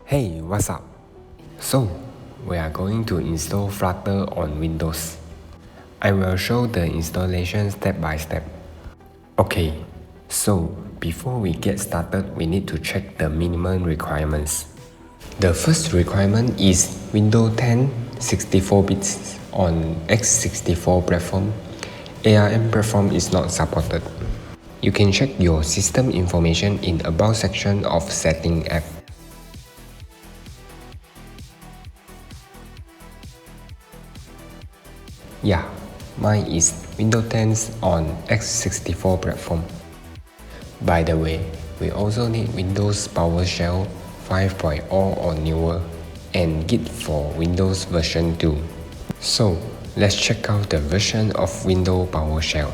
Hey, what's up? So, we are going to install Flutter on Windows. I will show the installation step by step. Okay, so before we get started, we need to check the minimum requirements. The first requirement is Windows 10 64 bits on x64 platform. ARM platform is not supported. You can check your system information in About section of Setting app. Yeah, mine is Windows 10 on x64 platform. By the way, we also need Windows.Powershell 5.0 or newer and Git for Windows version 2. So, let's check out the version of Windows-PowerShell.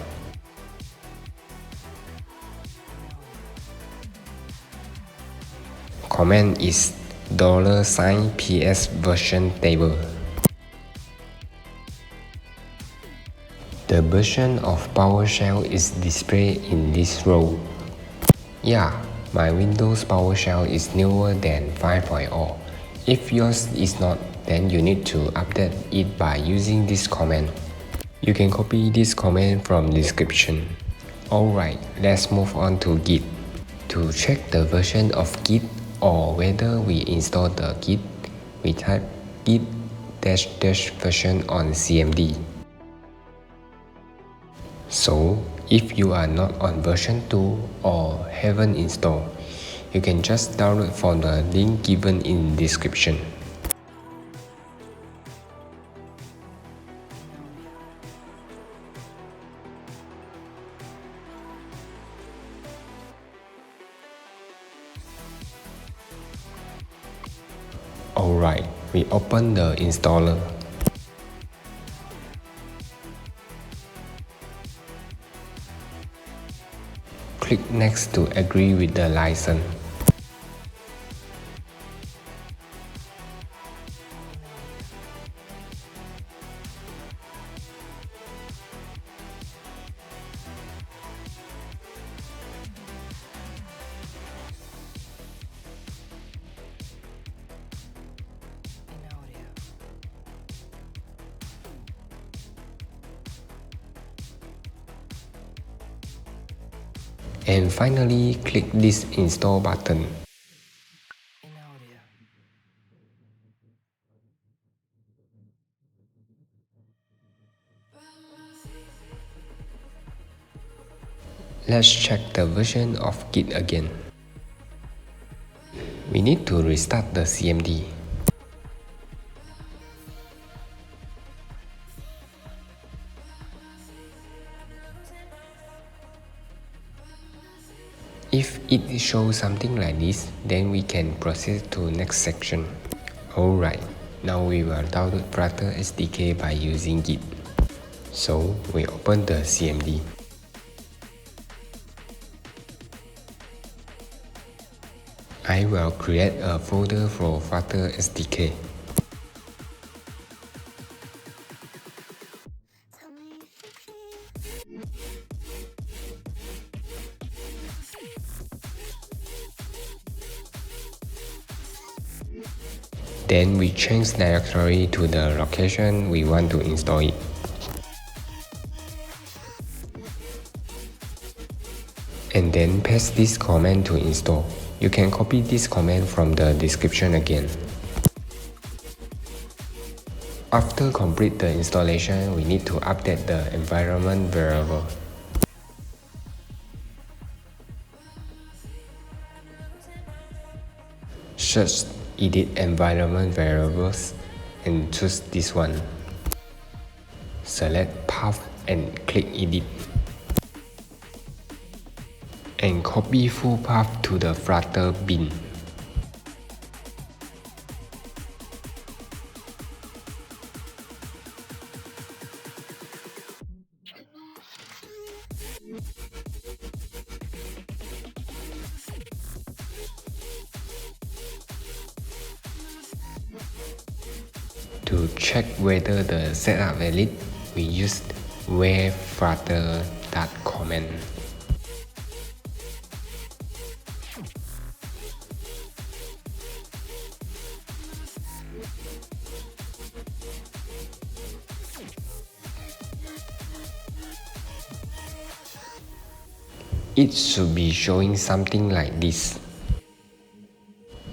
Command is $PSVersionTable. The version of PowerShell is displayed in this row. Yeah, my Windows PowerShell is newer than 5.0. If yours is not, then you need to update it by using this command. You can copy this command from description. Alright, let's move on to Git. To check the version of Git or whether we install the Git, we type git -- version on cmd. So, if you are not on version 2 or haven't installed, you can just download from the link given in description. Alright, we open the installer. Click Next to agree with the license. And finally, click this install button. Let's check the version of Git again. We need to restart the CMD. If it shows something like this, then we can proceed to next section. Alright, now we will download Flutter SDK by using Git. So, we open the CMD. I will create a folder for Flutter SDK. Then we change directory to the location we want to install it. And then paste this command to install. You can copy this command from the description again. After complete the installation, we need to update the environment variable. Search Edit Environment Variables and choose this one. Select Path and click Edit. And copy full path to the Flutter bin. To check whether the setup valid, we use where_flutter.command. It should be showing something like this.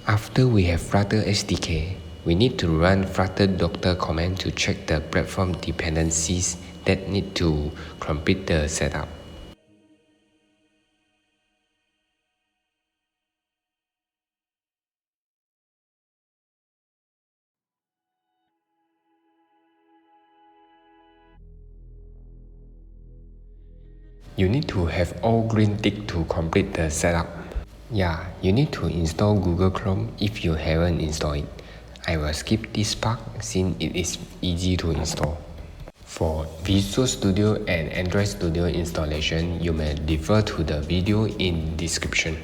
After we have Flutter SDK, we need to run flutter doctor command to check the platform dependencies that need to complete the setup. You need to have all green tick to complete the setup. Yeah, you need to install Google Chrome if you haven't installed it. I will skip this part since it is easy to install. For Visual Studio and Android Studio installation, you may refer to the video in description.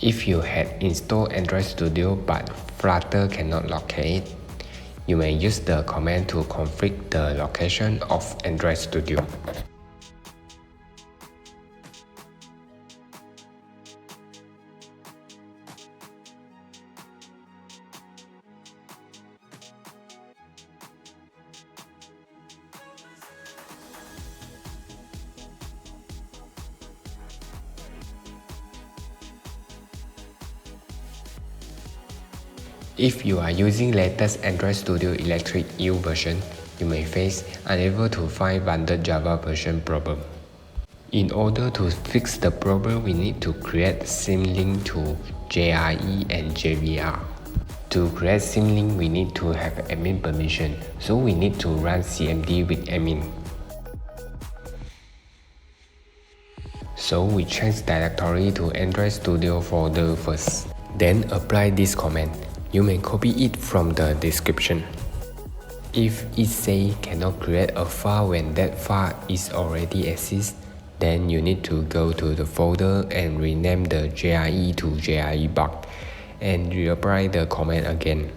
If you had installed Android Studio but Flutter cannot locate it, you may use the command to configure the location of Android Studio. If you are using latest Android Studio Electric U version, you may face unable to find bundled Java version problem. In order to fix the problem, we need to create symlink to JRE and JVR. To create symlink, we need to have admin permission, so we need to run cmd with admin. So we change directory to Android Studio folder first. Then apply this command. You may copy it from the description. If it says cannot create a file when that file is already exists, then you need to go to the folder and rename the JRE to JRE-bug and reapply the command again.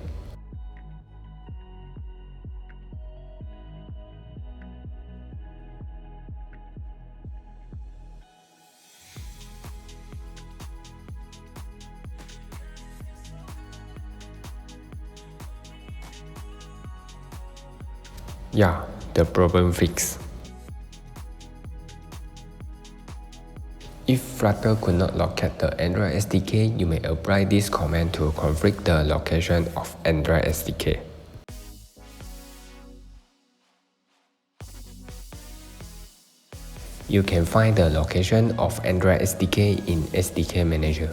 Yeah, the problem fixed. If Flutter could not locate the Android SDK, you may apply this command to configure the location of Android SDK. You can find the location of Android SDK in SDK Manager.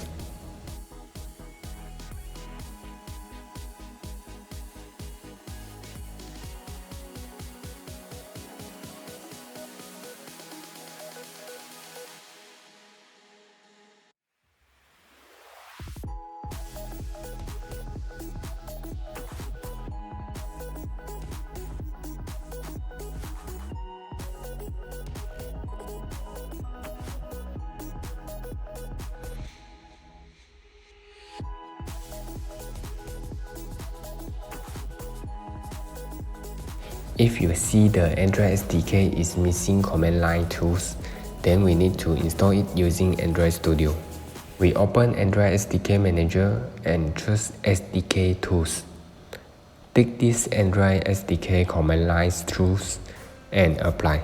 If you see the Android SDK is missing command line tools, then we need to install it using Android Studio. We open Android SDK Manager and choose SDK Tools. Tick this Android SDK command lines tools and apply.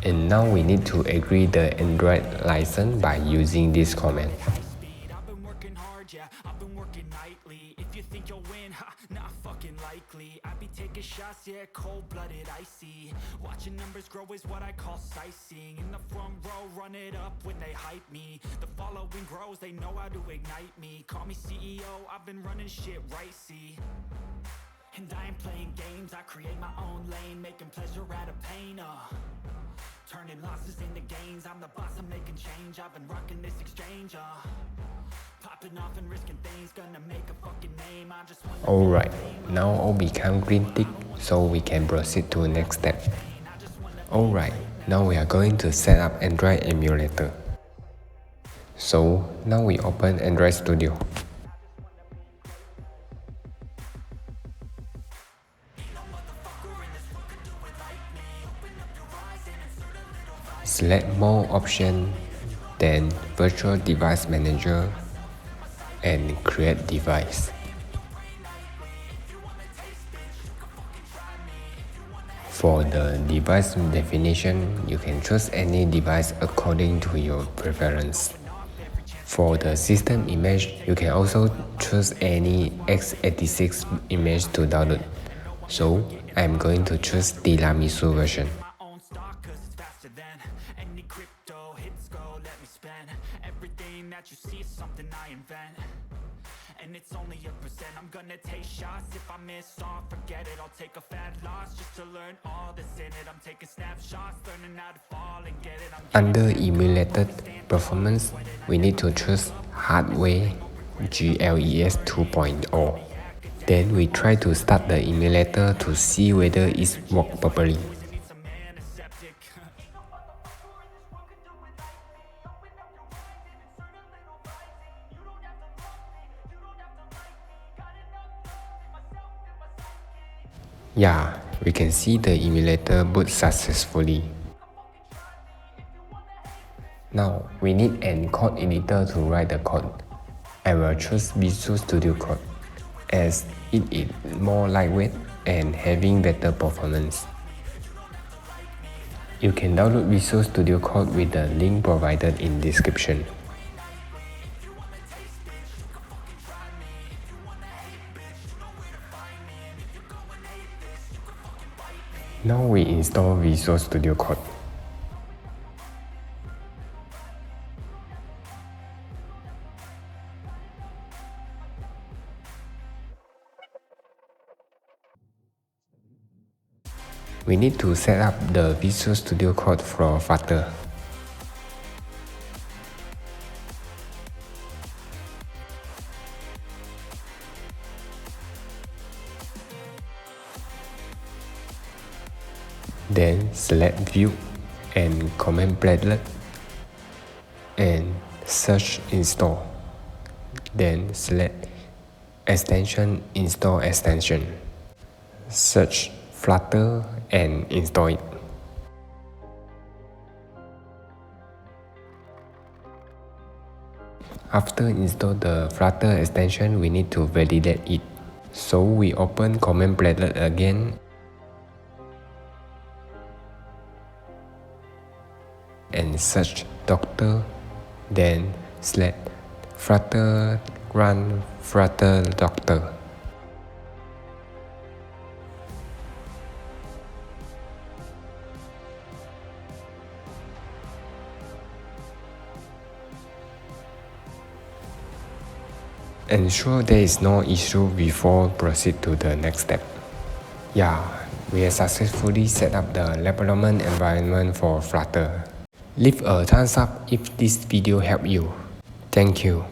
And now we need to agree the Android license by using this command. I've been working hard, yeah, I've been working nightly. If you think you'll win, not fucking likely. I be taking shots, yeah, cold-blooded, icy. Watching numbers grow is what I call sightseeing. In the front row, run it up when they hype me. The following grows, they know how to ignite me. Call me CEO, I've been running shit right, see. And I ain't playing games, I create my own lane, making pleasure out of pain, turning losses into gains, I'm the boss, I'm making change. I've been rocking this exchange, popping off and risking things, gonna make a fucking name. I just want. Alright, now all become green tick, so we can proceed to next step. Alright, now we are going to set up Android emulator. So now we open Android Studio. select More option, then Virtual Device Manager, and create device. For the device definition, you can choose any device according to your preference. For the system image, you can also choose any x86 image to download. So, I'm going to choose Tiramisu version. And it's only a percent. I'm gonna take shots. If I miss all, forget it. I'll take a fat loss just to learn all that's in it. I'm taking snapshots, learning how to fall and get it. Under emulated performance, we need to choose hardware GLES 2.0. Then we try to start the emulator to see whether it works properly. Yeah, we can see the emulator boot successfully. Now, we need an code editor to write the code. I will choose Visual Studio Code, as it is more lightweight and having better performance. You can download Visual Studio Code with the link provided in description. Now we install Visual Studio Code. We need to set up the Visual Studio Code for Flutter. Then select View and Command Platelet and search Install. Then select Extension Install Extension. Search Flutter and install it. After install the Flutter extension, we need to validate it. So we open Command Platelet again and search Doctor, then select Flutter Run Flutter Doctor. Ensure there is no issue before proceed to the next step. Yeah, we have successfully set up the development environment for Flutter. Leave a thumbs up if this video helped you. Thank you.